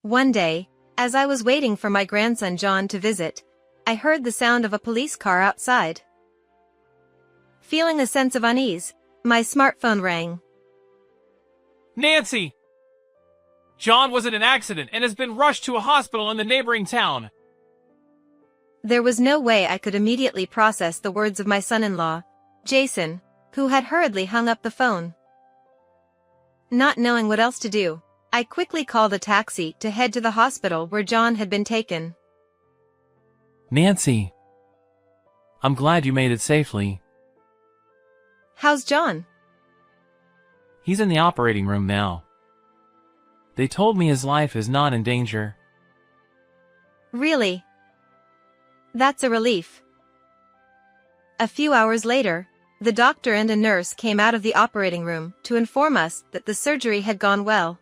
One day, as I was waiting for my grandson John to visit, I heard the sound of a police car outside. Feeling a sense of unease, my smartphone rang. Nancy! John was in an accident and has been rushed to a hospital in the neighboring town. There was no way I could immediately process the words of my son-in-law, Jason, who had hurriedly hung up the phone. Not knowing what else to do, I quickly called a taxi to head to the hospital where John had been taken. Nancy, I'm glad you made it safely. How's John? He's in the operating room now. They told me his life is not in danger. Really? That's a relief. A few hours later, the doctor and a nurse came out of the operating room to inform us that the surgery had gone well.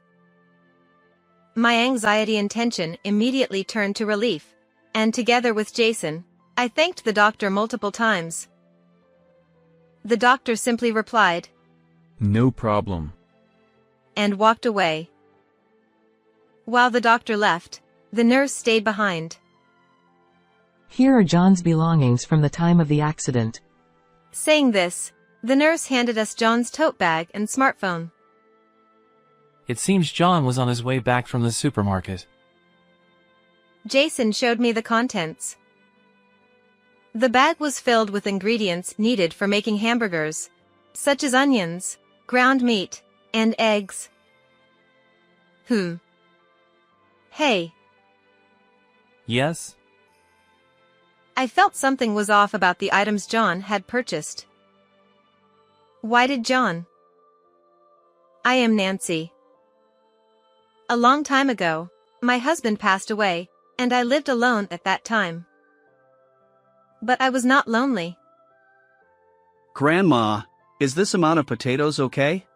My anxiety and tension immediately turned to relief, and together with Jason, I thanked the doctor multiple times. The doctor simply replied, "No problem," and walked away. While the doctor left, the nurse stayed behind. Here are John's belongings from the time of the accident. Saying this, the nurse handed us John's tote bag and smartphone. It seems John was on his way back from the supermarket. Jason showed me the contents. The bag was filled with ingredients needed for making hamburgers, such as onions, ground meat, and eggs. Hey. Yes? I felt something was off about the items John had purchased. Why did John? I am Nancy. A long time ago, my husband passed away, and I lived alone at that time. But I was not lonely. Grandma, is this amount of potatoes okay?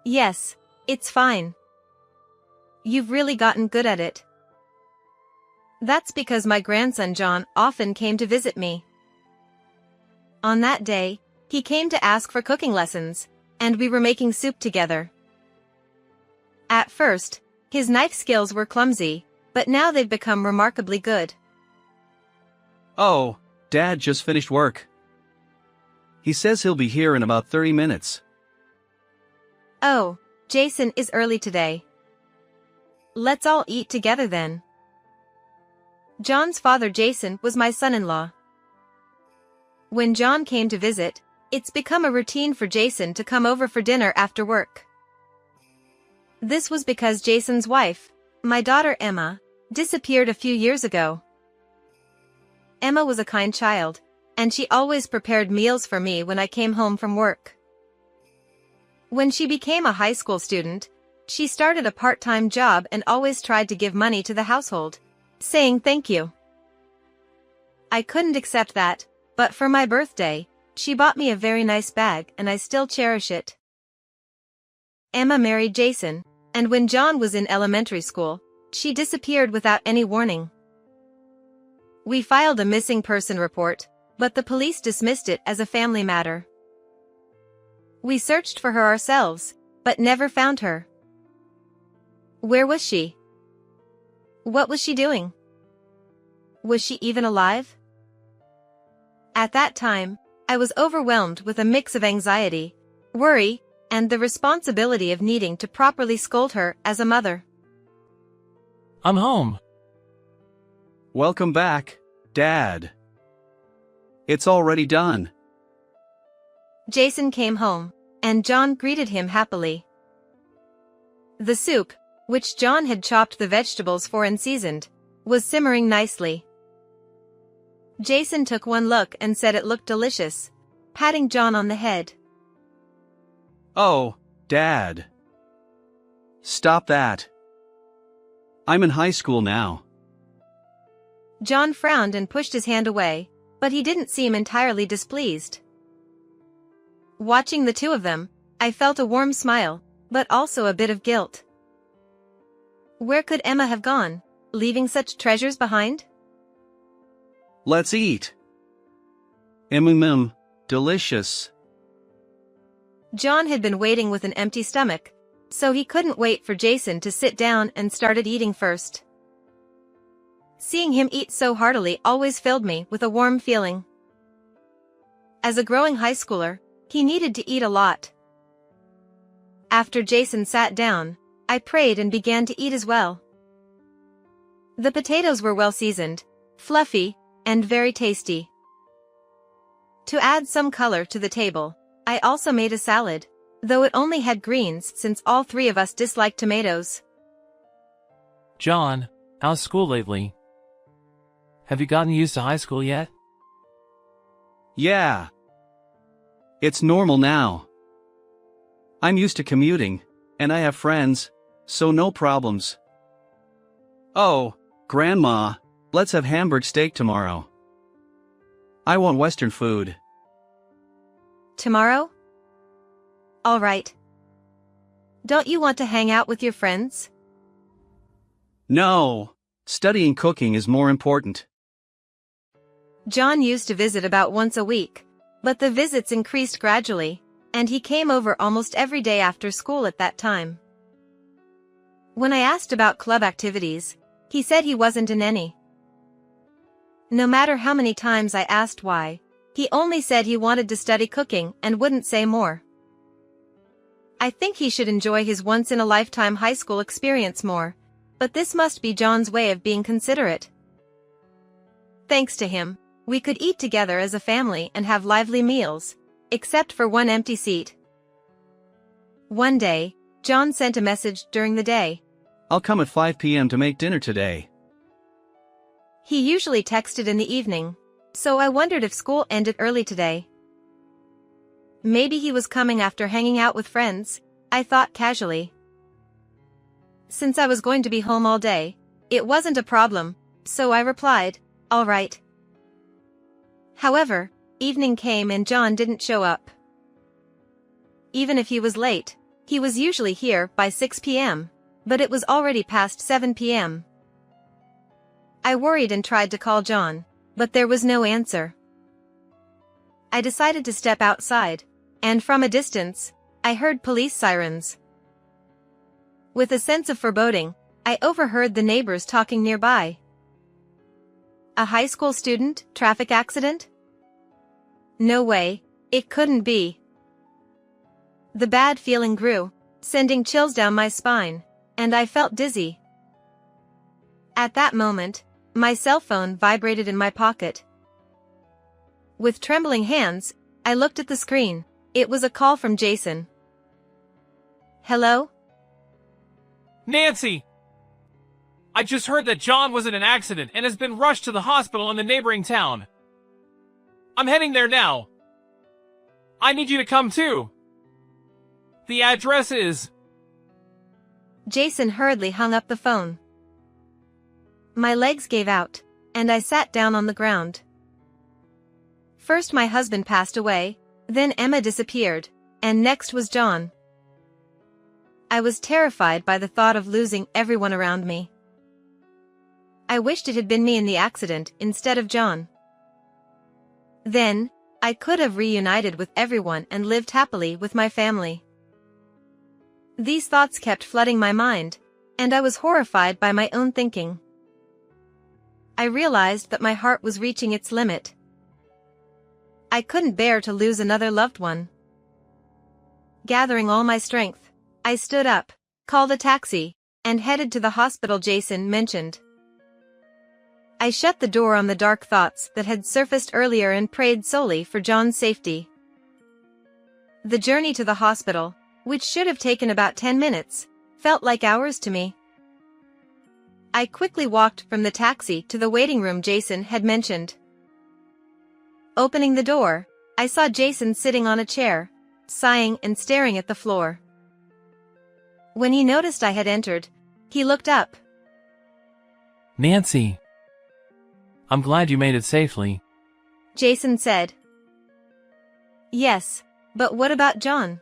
Yes, it's fine. You've really gotten good at it. That's because my grandson John often came to visit me. On that day, he came to ask for cooking lessons, and we were making soup together. At first, his knife skills were clumsy, but now they've become remarkably good. Oh, Dad just finished work. He says he'll be here in about 30 minutes. Oh, Jason is early today. Let's all eat together then. John's father Jason was my son-in-law. When John came to visit, it's become a routine for Jason to come over for dinner after work. This was because Jason's wife, my daughter Emma, disappeared a few years ago. Emma was a kind child, and she always prepared meals for me when I came home from work. When she became a high school student, she started a part-time job and always tried to give money to the household, saying thank you. I couldn't accept that, but for my birthday, she bought me a very nice bag and I still cherish it. Emma married Jason, and when John was in elementary school, she disappeared without any warning. We filed a missing person report, but the police dismissed it as a family matter. We searched for her ourselves, but never found her. Where was she? What was she doing? Was she even alive? At that time, I was overwhelmed with a mix of anxiety, worry, and the responsibility of needing to properly scold her as a mother. I'm home. Welcome back, Dad. It's already done. Jason came home, and John greeted him happily. The soup, which John had chopped the vegetables for and seasoned, was simmering nicely. Jason took one look and said it looked delicious, patting John on the head. Oh, Dad. Stop that. I'm in high school now. John frowned and pushed his hand away, but he didn't seem entirely displeased. Watching the two of them, I felt a warm smile, but also a bit of guilt. Where could Emma have gone, leaving such treasures behind? Let's eat. Delicious. John had been waiting with an empty stomach, so he couldn't wait for Jason to sit down and started eating first. Seeing him eat so heartily always filled me with a warm feeling. As a growing high schooler, he needed to eat a lot. After Jason sat down, I prayed and began to eat as well. The potatoes were well seasoned, fluffy, and very tasty. To add some color to the table, I also made a salad, though it only had greens since all three of us dislike tomatoes. John, how's school lately? Have you gotten used to high school yet? Yeah. It's normal now. I'm used to commuting, and I have friends, so no problems. Oh, Grandma, let's have hamburg steak tomorrow. I want Western food. Tomorrow? All right. Don't you want to hang out with your friends? No, studying cooking is more important. John used to visit about once a week, but the visits increased gradually, and he came over almost every day after school at that time. When I asked about club activities, he said he wasn't in any. No matter how many times I asked why, he only said he wanted to study cooking and wouldn't say more. I think he should enjoy his once-in-a-lifetime high school experience more, but this must be John's way of being considerate. Thanks to him, we could eat together as a family and have lively meals, except for one empty seat. One day, John sent a message during the day. I'll come at 5 p.m. to make dinner today. He usually texted in the evening, so I wondered if school ended early today. Maybe he was coming after hanging out with friends, I thought casually. Since I was going to be home all day, it wasn't a problem, so I replied, all right. However, evening came and John didn't show up. Even if he was late, he was usually here by 6 p.m., but it was already past 7 p.m. I worried and tried to call John, but there was no answer. I decided to step outside, and from a distance, I heard police sirens. With a sense of foreboding, I overheard the neighbors talking nearby. A high school student, traffic accident? No way, it couldn't be. The bad feeling grew, sending chills down my spine, and I felt dizzy. At that moment, my cell phone vibrated in my pocket. With trembling hands, I looked at the screen. It was a call from Jason. Hello? Nancy! I just heard that John was in an accident and has been rushed to the hospital in the neighboring town. I'm heading there now. I need you to come too. The address is... Jason hurriedly hung up the phone. My legs gave out, and I sat down on the ground. First my husband passed away, then Emma disappeared, and next was John. I was terrified by the thought of losing everyone around me. I wished it had been me in the accident instead of John. Then, I could have reunited with everyone and lived happily with my family. These thoughts kept flooding my mind, and I was horrified by my own thinking. I realized that my heart was reaching its limit. I couldn't bear to lose another loved one. Gathering all my strength, I stood up, called a taxi, and headed to the hospital Jason mentioned. I shut the door on the dark thoughts that had surfaced earlier and prayed solely for John's safety. The journey to the hospital, which should have taken about 10 minutes, felt like hours to me. I quickly walked from the taxi to the waiting room Jason had mentioned. Opening the door, I saw Jason sitting on a chair, sighing and staring at the floor. When he noticed I had entered, he looked up. Nancy, I'm glad you made it safely. Jason said. Yes, but what about John?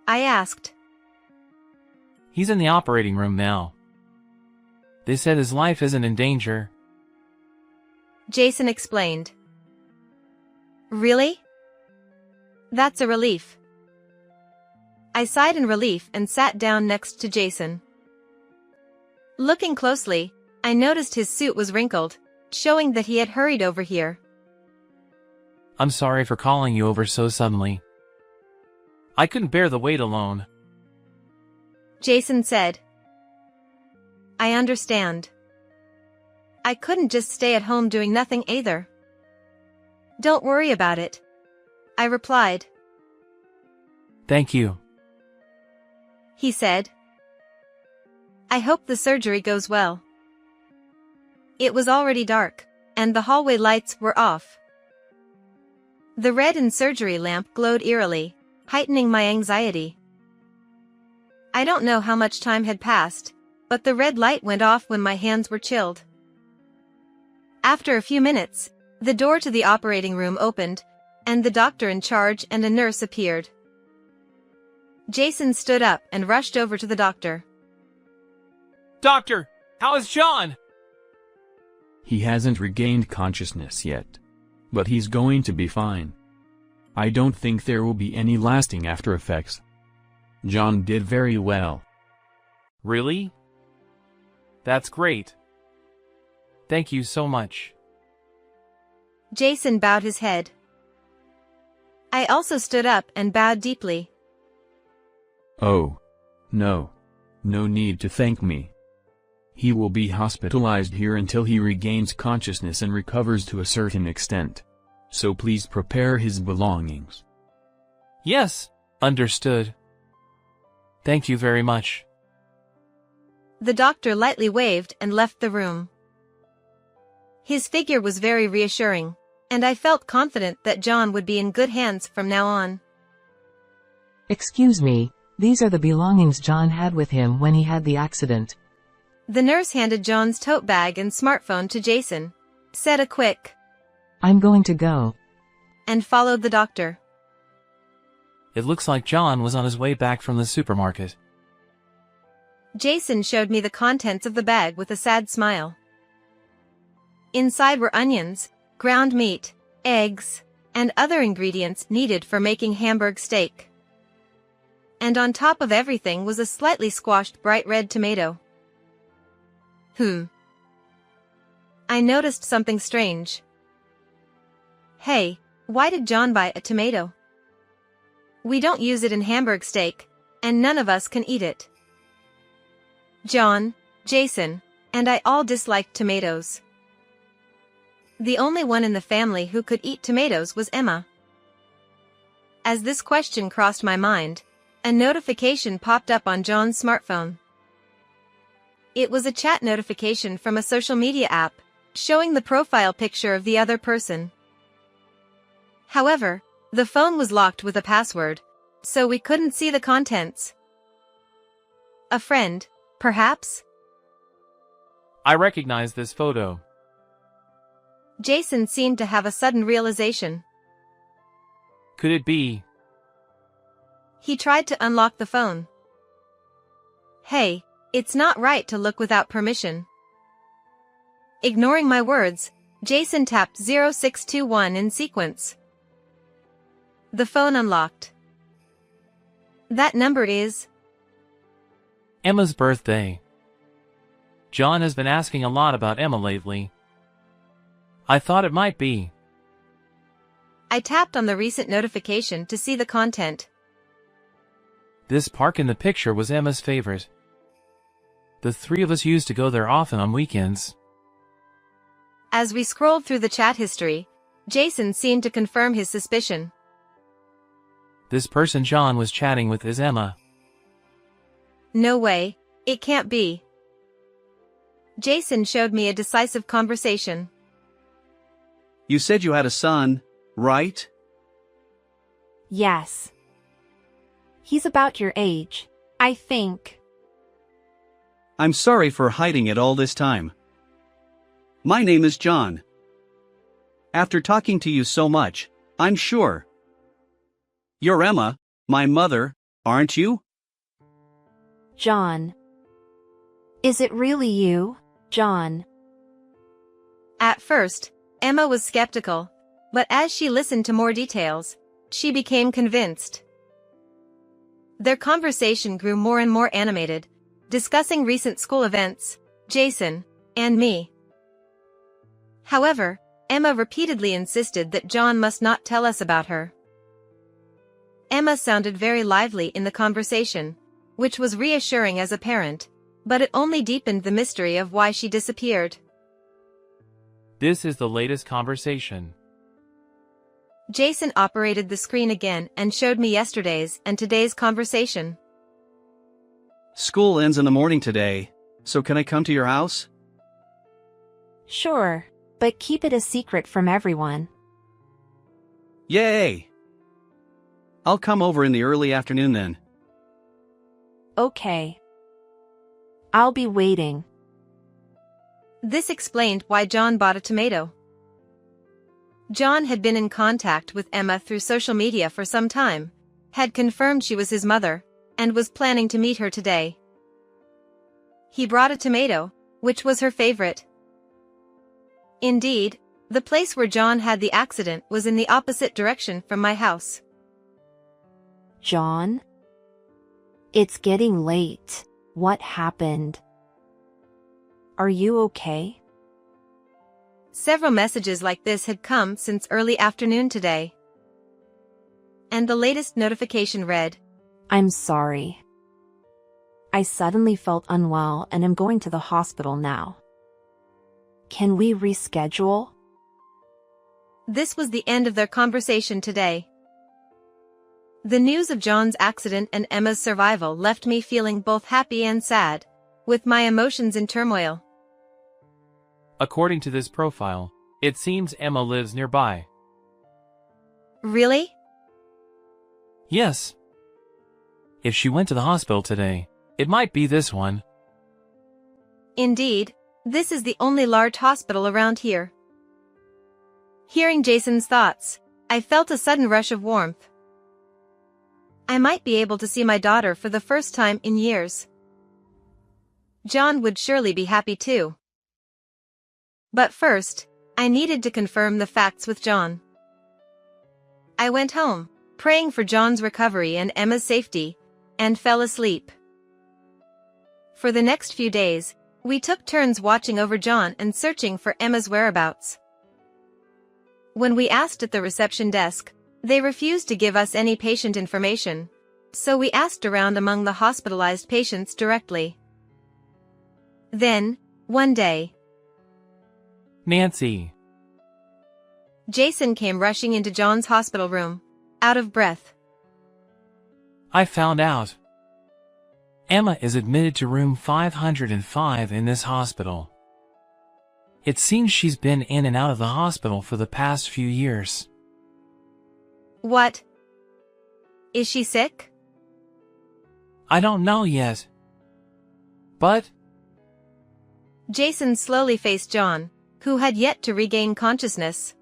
I asked. He's in the operating room now. They said his life isn't in danger. Jason explained. Really? That's a relief. I sighed in relief and sat down next to Jason. Looking closely, I noticed his suit was wrinkled, showing that he had hurried over here. I'm sorry for calling you over so suddenly. I couldn't bear the wait alone. Jason said. I understand. I couldn't just stay at home doing nothing either. Don't worry about it, I replied. Thank you. He said. I hope the surgery goes well. It was already dark, and the hallway lights were off. The red and surgery lamp glowed eerily, heightening my anxiety. I don't know how much time had passed, but the red light went off when my hands were chilled. After a few minutes, the door to the operating room opened, and the doctor in charge and a nurse appeared. Jason stood up and rushed over to the doctor. Doctor, how is John? He hasn't regained consciousness yet. But he's going to be fine. I don't think there will be any lasting after effects. John did very well. Really? That's great. Thank you so much. Jason bowed his head. I also stood up and bowed deeply. Oh. No. No need to thank me. He will be hospitalized here until he regains consciousness and recovers to a certain extent. So please prepare his belongings. Yes, understood. Thank you very much. The doctor lightly waved and left the room. His figure was very reassuring, and I felt confident that John would be in good hands from now on. Excuse me, these are the belongings John had with him when he had the accident. The nurse handed John's tote bag and smartphone to Jason, said a quick, I'm going to go. And followed the doctor. It looks like John was on his way back from the supermarket. Jason showed me the contents of the bag with a sad smile. Inside were onions, ground meat, eggs, and other ingredients needed for making Hamburg steak. And on top of everything was a slightly squashed bright red tomato. I noticed something strange. Hey, why did John buy a tomato? We don't use it in Hamburg steak, and none of us can eat it. John, Jason, and I all disliked tomatoes. The only one in the family who could eat tomatoes was Emma. As this question crossed my mind, a notification popped up on John's smartphone. It was a chat notification from a social media app, showing the profile picture of the other person. However, the phone was locked with a password, so we couldn't see the contents. A friend, perhaps? I recognize this photo. Jason seemed to have a sudden realization. Could it be? He tried to unlock the phone. Hey, it's not right to look without permission. Ignoring my words, Jason tapped 0621 in sequence. The phone unlocked. That number is Emma's birthday. John has been asking a lot about Emma lately. I thought it might be. I tapped on the recent notification to see the content. This park in the picture was Emma's favorite. The three of us used to go there often on weekends. As we scrolled through the chat history, Jason seemed to confirm his suspicion. This person John was chatting with is Emma. No way, it can't be. Jason showed me a decisive conversation. You said you had a son, right? Yes. He's about your age, I think. I'm sorry for hiding it all this time. My name is John. After talking to you so much, I'm sure. You're Emma, my mother, aren't you? John. Is it really you, John? At first, Emma was skeptical, but as she listened to more details, she became convinced. Their conversation grew more and more animated, discussing recent school events, Jason, and me. However, Emma repeatedly insisted that John must not tell us about her. Emma sounded very lively in the conversation, which was reassuring as a parent, but it only deepened the mystery of why she disappeared. This is the latest conversation. Jason operated the screen again and showed me yesterday's and today's conversation. School ends in the morning today, so can I come to your house? Sure, but keep it a secret from everyone. Yay! I'll come over in the early afternoon then. Okay. I'll be waiting. This explained why John bought a tomato. John had been in contact with Emma through social media for some time, had confirmed she was his mother, and was planning to meet her today. He brought a tomato, which was her favorite. Indeed, the place where John had the accident was in the opposite direction from my house. John? It's getting late. What happened? Are you okay? Several messages like this had come since early afternoon today. And the latest notification read, I'm sorry. I suddenly felt unwell and am going to the hospital now. Can we reschedule? This was the end of their conversation today. The news of John's accident and Emma's survival left me feeling both happy and sad, with my emotions in turmoil. According to this profile, it seems Emma lives nearby. Really? Yes. If she went to the hospital today, it might be this one. Indeed, this is the only large hospital around here. Hearing Jason's thoughts, I felt a sudden rush of warmth. I might be able to see my daughter for the first time in years. John would surely be happy too. But first, I needed to confirm the facts with John. I went home, praying for John's recovery and Emma's safety, and fell asleep. For the next few days, we took turns watching over John and searching for Emma's whereabouts. When we asked at the reception desk, they refused to give us any patient information, so we asked around among the hospitalized patients directly. Then, one day, Nancy. Jason came rushing into John's hospital room, out of breath. I found out. Emma is admitted to room 505 in this hospital. It seems she's been in and out of the hospital for the past few years. What? Is she sick? I don't know yet. But Jason slowly faced John, who had yet to regain consciousness.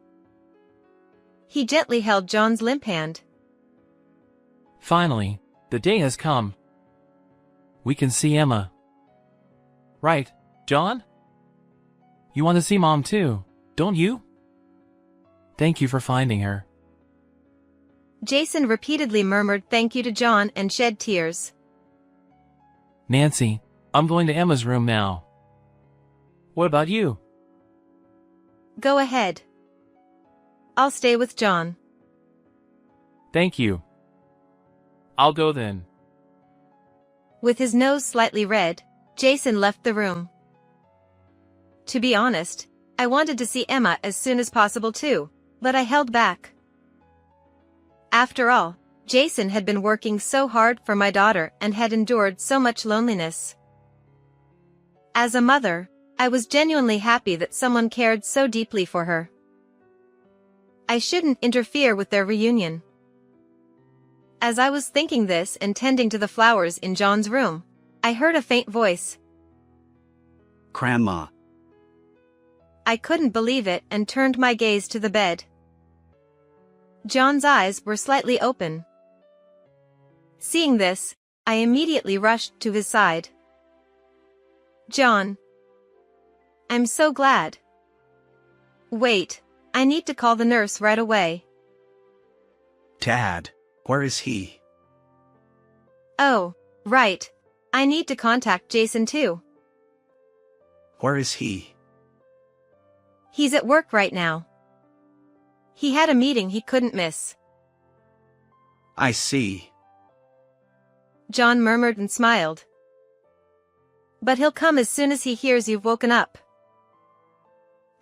He gently held John's limp hand. finally, the day has come. We can see Emma. Right, John? You want to see Mom too, don't you? Thank you for finding her. Jason repeatedly murmured thank you to John and shed tears. Nancy, I'm going to Emma's room now. What about you? Go ahead. I'll stay with John. Thank you. I'll go then. With his nose slightly red, Jason left the room. To be honest, I wanted to see Emma as soon as possible too, but I held back. After all, Jason had been working so hard for my daughter and had endured so much loneliness. As a mother, I was genuinely happy that someone cared so deeply for her. I shouldn't interfere with their reunion. As I was thinking this and tending to the flowers in John's room, I heard a faint voice. Grandma. I couldn't believe it and turned my gaze to the bed. John's eyes were slightly open. Seeing this, I immediately rushed to his side. John. I'm so glad. Wait, I need to call the nurse right away. Dad, where is he? Oh, right. I need to contact Jason too. Where is he? He's at work right now. He had a meeting he couldn't miss. I see. John murmured and smiled. But he'll come as soon as he hears you've woken up.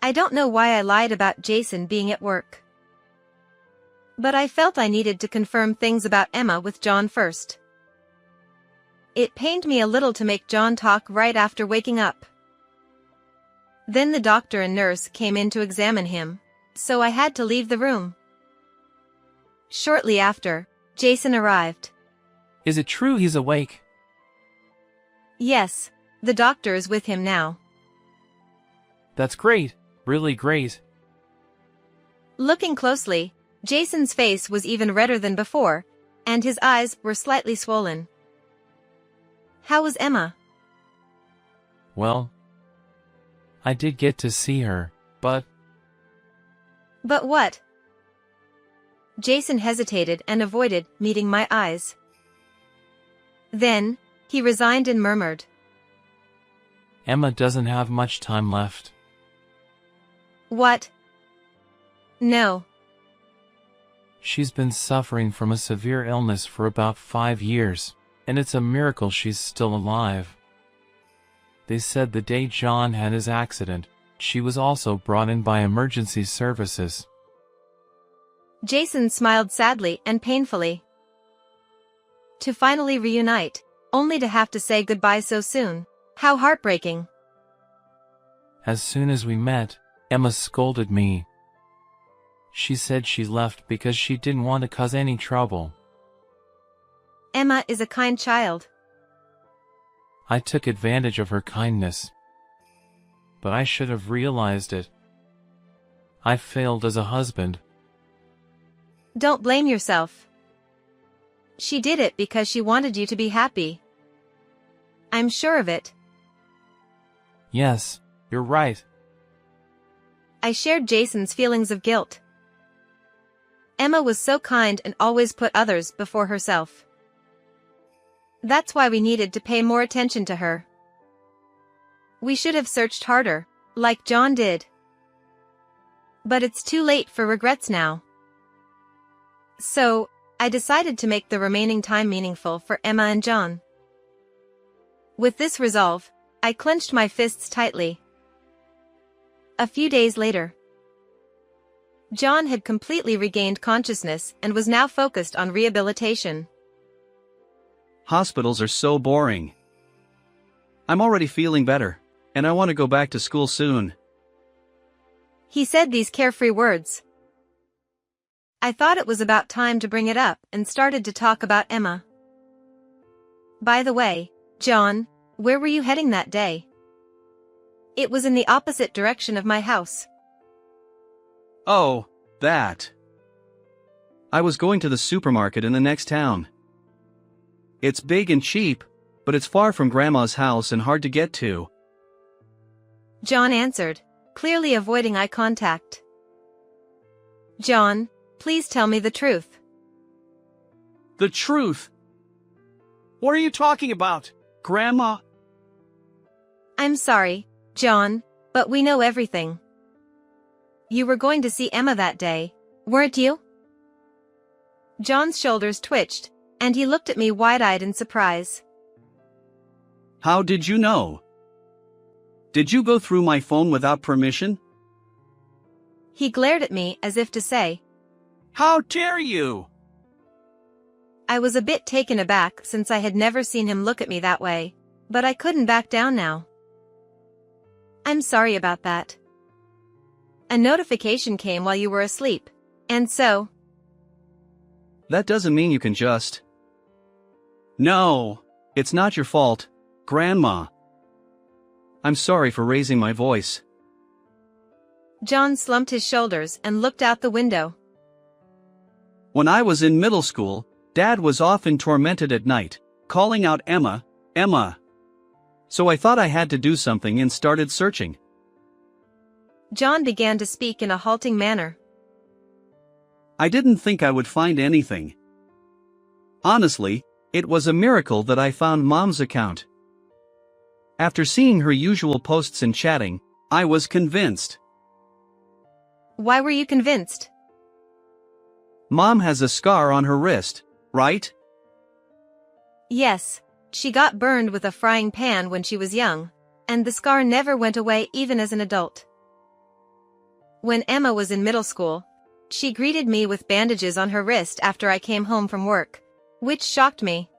I don't know why I lied about Jason being at work. But I felt I needed to confirm things about Emma with John first. It pained me a little to make John talk right after waking up. Then the doctor and nurse came in to examine him, so I had to leave the room. Shortly after, Jason arrived. Is it true he's awake? Yes, the doctor is with him now. That's great, really great. Looking closely, Jason's face was even redder than before, and his eyes were slightly swollen. How was Emma? Well, I did get to see her, but... But what? Jason hesitated and avoided meeting my eyes. Then, he resigned and murmured. Emma doesn't have much time left. What? No. She's been suffering from a severe illness for about 5 years, and it's a miracle she's still alive. They said the day John had his accident, she was also brought in by emergency services. Jason smiled sadly and painfully. To finally reunite, only to have to say goodbye so soon. How heartbreaking. As soon as we met, Emma scolded me. She said she left because she didn't want to cause any trouble. Emma is a kind child. I took advantage of her kindness. But I should have realized it. I failed as a husband. Don't blame yourself. She did it because she wanted you to be happy. I'm sure of it. Yes, you're right. I shared Jason's feelings of guilt. Emma was so kind and always put others before herself. That's why we needed to pay more attention to her. We should have searched harder, like John did. But it's too late for regrets now. So, I decided to make the remaining time meaningful for Emma and John. With this resolve, I clenched my fists tightly. A few days later, John had completely regained consciousness and was now focused on rehabilitation. Hospitals are so boring. I'm already feeling better, and I want to go back to school soon. He said these carefree words. I thought it was about time to bring it up and started to talk about Emma. By the way, John, where were you heading that day? It was in the opposite direction of my house. Oh, that. I was going to the supermarket in the next town. It's big and cheap, but it's far from Grandma's house and hard to get to. John answered, clearly avoiding eye contact. John, please tell me the truth. The truth? What are you talking about, Grandma? I'm sorry, John, but we know everything. You were going to see Emma that day, weren't you? John's shoulders twitched, and he looked at me wide-eyed in surprise. How did you know? Did you go through my phone without permission? He glared at me as if to say, How dare you? I was a bit taken aback since I had never seen him look at me that way, but I couldn't back down now. I'm sorry about that. A notification came while you were asleep, and so... That doesn't mean you can just... No, it's not your fault, Grandma. I'm sorry for raising my voice. John slumped his shoulders and looked out the window. When I was in middle school, Dad was often tormented at night, calling out Emma, Emma. So I thought I had to do something and started searching. John began to speak in a halting manner. I didn't think I would find anything. Honestly, It was a miracle that I found Mom's account. After seeing her usual posts and chatting, I was convinced. Why were you convinced? Mom has a scar on her wrist, right? Yes, she got burned with a frying pan when she was young, and the scar never went away even as an adult. When Emma was in middle school, she greeted me with bandages on her wrist after I came home from work, which shocked me.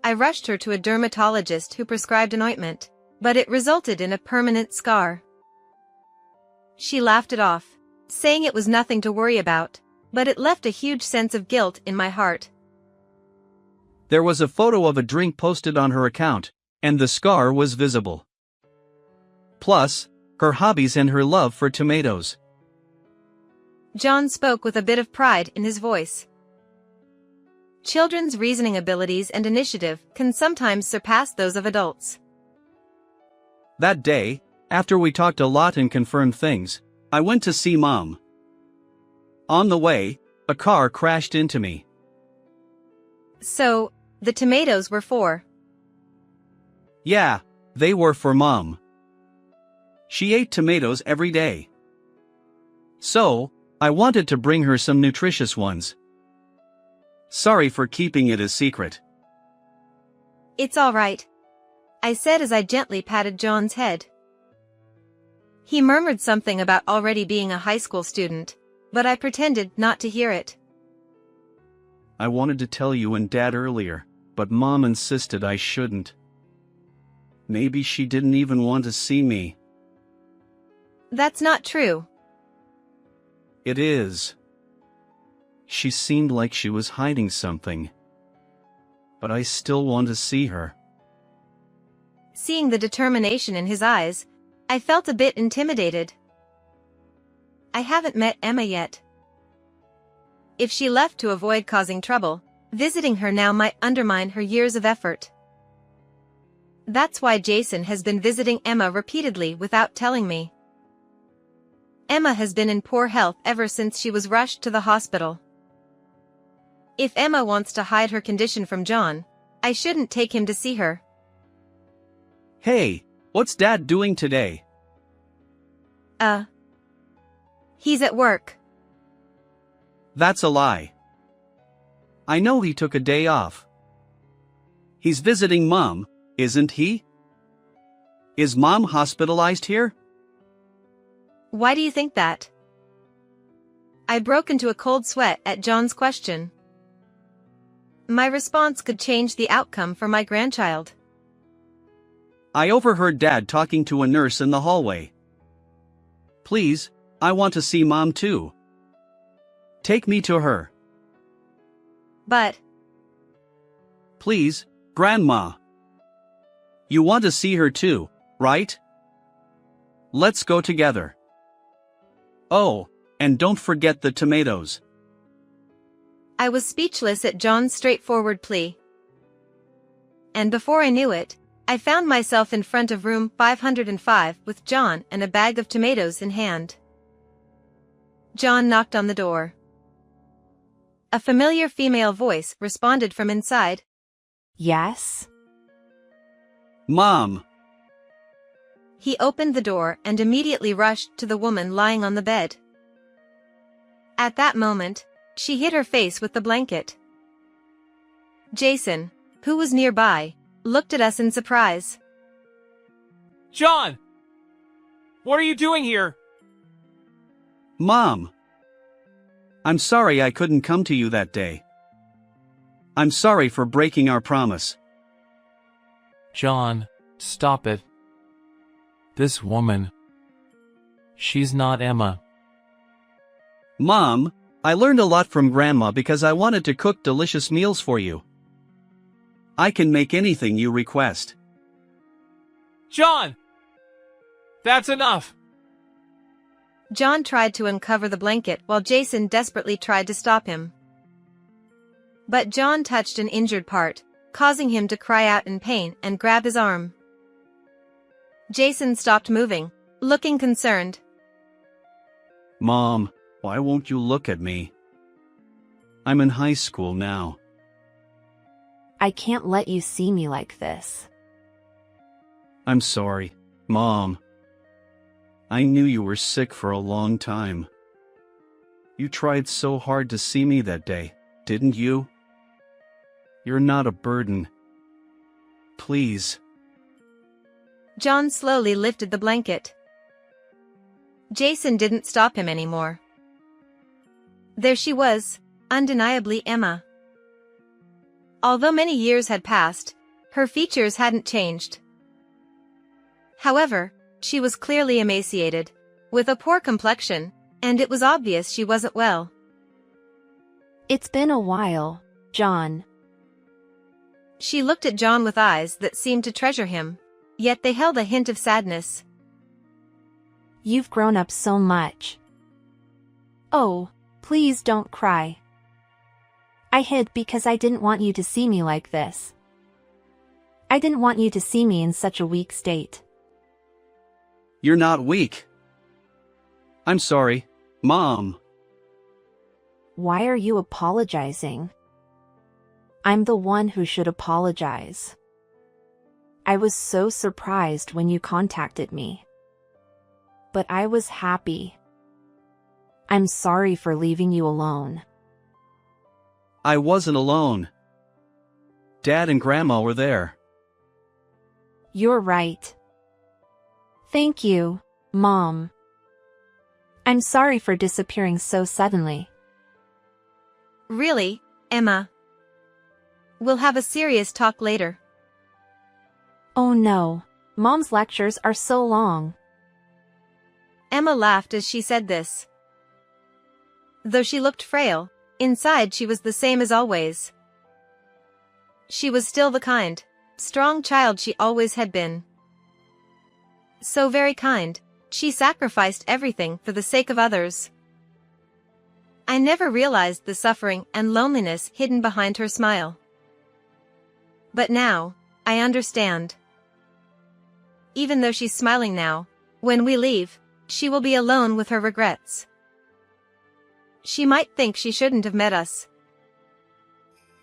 I rushed her to a dermatologist who prescribed an ointment, but it resulted in a permanent scar. She laughed it off, saying it was nothing to worry about, but it left a huge sense of guilt in my heart. There was a photo of a drink posted on her account, and the scar was visible. Plus, her hobbies and her love for tomatoes. John spoke with a bit of pride in his voice. Children's reasoning abilities and initiative can sometimes surpass those of adults. That day, after we talked a lot and confirmed things, I went to see Mom. On the way, a car crashed into me. So, the tomatoes were for? Yeah, they were for Mom. She ate tomatoes every day. So, I wanted to bring her some nutritious ones. Sorry for keeping it a secret. It's all right, I said as I gently patted John's head. He murmured something about already being a high school student, but I pretended not to hear it. I wanted to tell you and Dad earlier, but Mom insisted I shouldn't. Maybe she didn't even want to see me. That's not true. It is. She seemed like she was hiding something. But I still want to see her. Seeing the determination in his eyes, I felt a bit intimidated. I haven't met Emma yet. If she left to avoid causing trouble, visiting her now might undermine her years of effort. That's why Jason has been visiting Emma repeatedly without telling me. Emma has been in poor health ever since she was rushed to the hospital. If Emma wants to hide her condition from John, I shouldn't take him to see her. Hey, what's Dad doing today? He's at work. That's a lie. I know he took a day off. He's visiting Mom, isn't he? Is Mom hospitalized here? Why do you think that? I broke into a cold sweat at John's question. My response could change the outcome for my grandchild. I overheard Dad talking to a nurse in the hallway. Please, I want to see Mom too. Take me to her. But... Please, Grandma. You want to see her too, right? Let's go together. Oh, and don't forget the tomatoes. I was speechless at John's straightforward plea. And before I knew it, I found myself in front of room 505 with John and a bag of tomatoes in hand. John knocked on the door. A familiar female voice responded from inside. Yes? Mom. He opened the door and immediately rushed to the woman lying on the bed. At that moment, she hid her face with the blanket. Jason, who was nearby, looked at us in surprise. John! What are you doing here? Mom. I'm sorry I couldn't come to you that day. I'm sorry for breaking our promise. John, stop it. This woman. She's not Emma. Mom, I learned a lot from Grandma because I wanted to cook delicious meals for you. I can make anything you request. John! That's enough! John tried to uncover the blanket while Jason desperately tried to stop him. But John touched an injured part, causing him to cry out in pain and grab his arm. Jason stopped moving, looking concerned. Mom, why won't you look at me? I'm in high school now. I can't let you see me like this. I'm sorry, Mom. I knew you were sick for a long time. You tried so hard to see me that day, didn't you? You're not a burden. Please. John slowly lifted the blanket. Jason didn't stop him anymore. There she was, undeniably Emma. Although many years had passed, her features hadn't changed. However, she was clearly emaciated, with a poor complexion, and it was obvious she wasn't well. It's been a while, John. She looked at John with eyes that seemed to treasure him, yet they held a hint of sadness. You've grown up so much. Oh, please don't cry. I hid because I didn't want you to see me like this. I didn't want you to see me in such a weak state. You're not weak. I'm sorry, Mom. Why are you apologizing? I'm the one who should apologize. I was so surprised when you contacted me. But I was happy. I'm sorry for leaving you alone. I wasn't alone. Dad and Grandma were there. You're right. Thank you, Mom. I'm sorry for disappearing so suddenly. Really, Emma? We'll have a serious talk later. Oh no, Mom's lectures are so long. Emma laughed as she said this. Though she looked frail, inside she was the same as always. She was still the kind, strong child she always had been. So very kind, she sacrificed everything for the sake of others. I never realized the suffering and loneliness hidden behind her smile. But now, I understand. Even though she's smiling now, when we leave, she will be alone with her regrets. She might think she shouldn't have met us.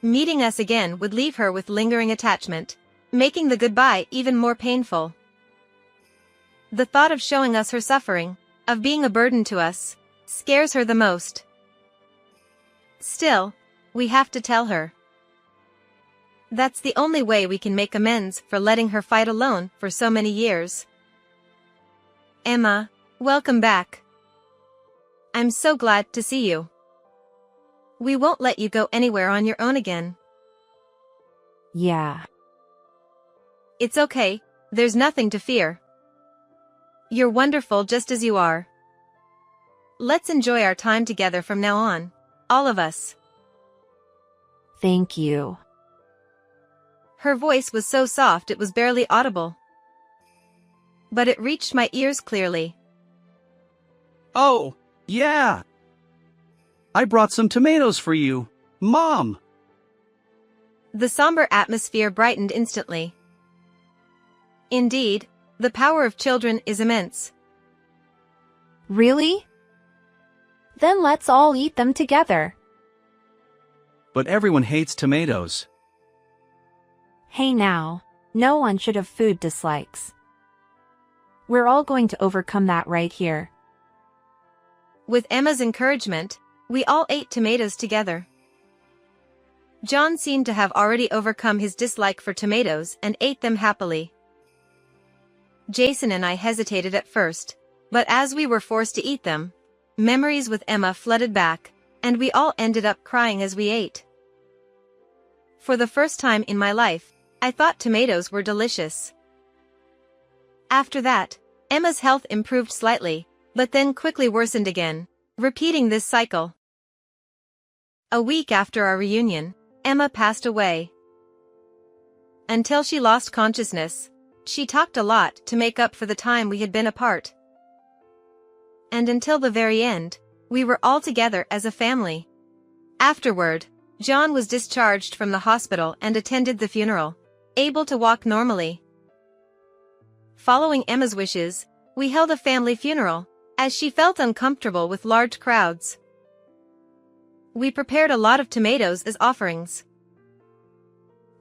Meeting us again would leave her with lingering attachment, making the goodbye even more painful. The thought of showing us her suffering, of being a burden to us, scares her the most. Still, we have to tell her. That's the only way we can make amends for letting her fight alone for so many years. Emma, welcome back. I'm so glad to see you. We won't let you go anywhere on your own again. Yeah. It's okay, there's nothing to fear. You're wonderful just as you are. Let's enjoy our time together from now on, all of us. Thank you. Her voice was so soft it was barely audible. But it reached my ears clearly. Oh, yeah. I brought some tomatoes for you, Mom. The somber atmosphere brightened instantly. Indeed, the power of children is immense. Really? Then let's all eat them together. But everyone hates tomatoes. Hey now, no one should have food dislikes. We're all going to overcome that right here. With Emma's encouragement, we all ate tomatoes together. John seemed to have already overcome his dislike for tomatoes and ate them happily. Jason and I hesitated at first, but as we were forced to eat them, memories with Emma flooded back, and we all ended up crying as we ate. For the first time in my life, I thought tomatoes were delicious. After that, Emma's health improved slightly, but then quickly worsened again, repeating this cycle. A week after our reunion, Emma passed away. Until she lost consciousness, she talked a lot to make up for the time we had been apart. And until the very end, we were all together as a family. Afterward, John was discharged from the hospital and attended the funeral, able to walk normally. Following Emma's wishes, we held a family funeral, as she felt uncomfortable with large crowds. We prepared a lot of tomatoes as offerings.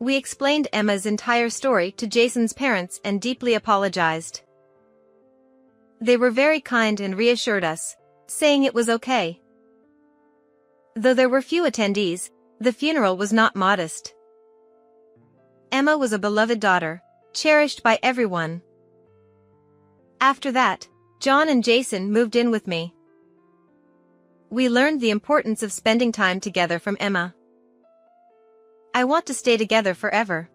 We explained Emma's entire story to Jason's parents and deeply apologized. They were very kind and reassured us, saying it was okay. Though there were few attendees, the funeral was not modest. Emma was a beloved daughter, cherished by everyone. After that, John and Jason moved in with me. We learned the importance of spending time together from Emma. I want to stay together forever.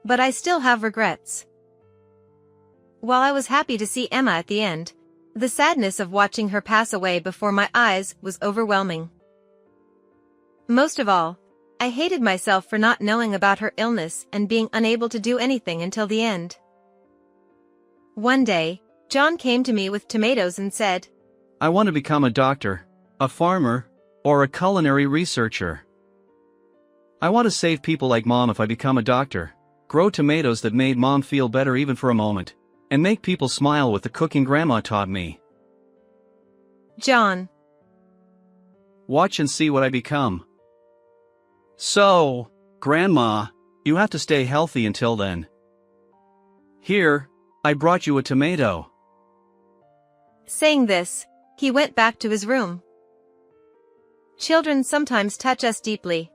But I still have regrets. While I was happy to see Emma at the end, the sadness of watching her pass away before my eyes was overwhelming. Most of all, I hated myself for not knowing about her illness and being unable to do anything until the end. One day, John came to me with tomatoes and said, I want to become a doctor, a farmer, or a culinary researcher. I want to save people like Mom if I become a doctor, grow tomatoes that made Mom feel better even for a moment, and make people smile with the cooking Grandma taught me. John. Watch and see what I become. So, Grandma, you have to stay healthy until then. Here, I brought you a tomato. Saying this, he went back to his room. Children sometimes touch us deeply.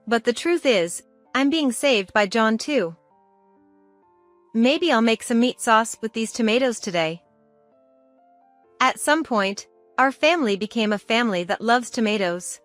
But the truth is, I'm being saved by John too. Maybe I'll make some meat sauce with these tomatoes today. At some point, our family became a family that loves tomatoes.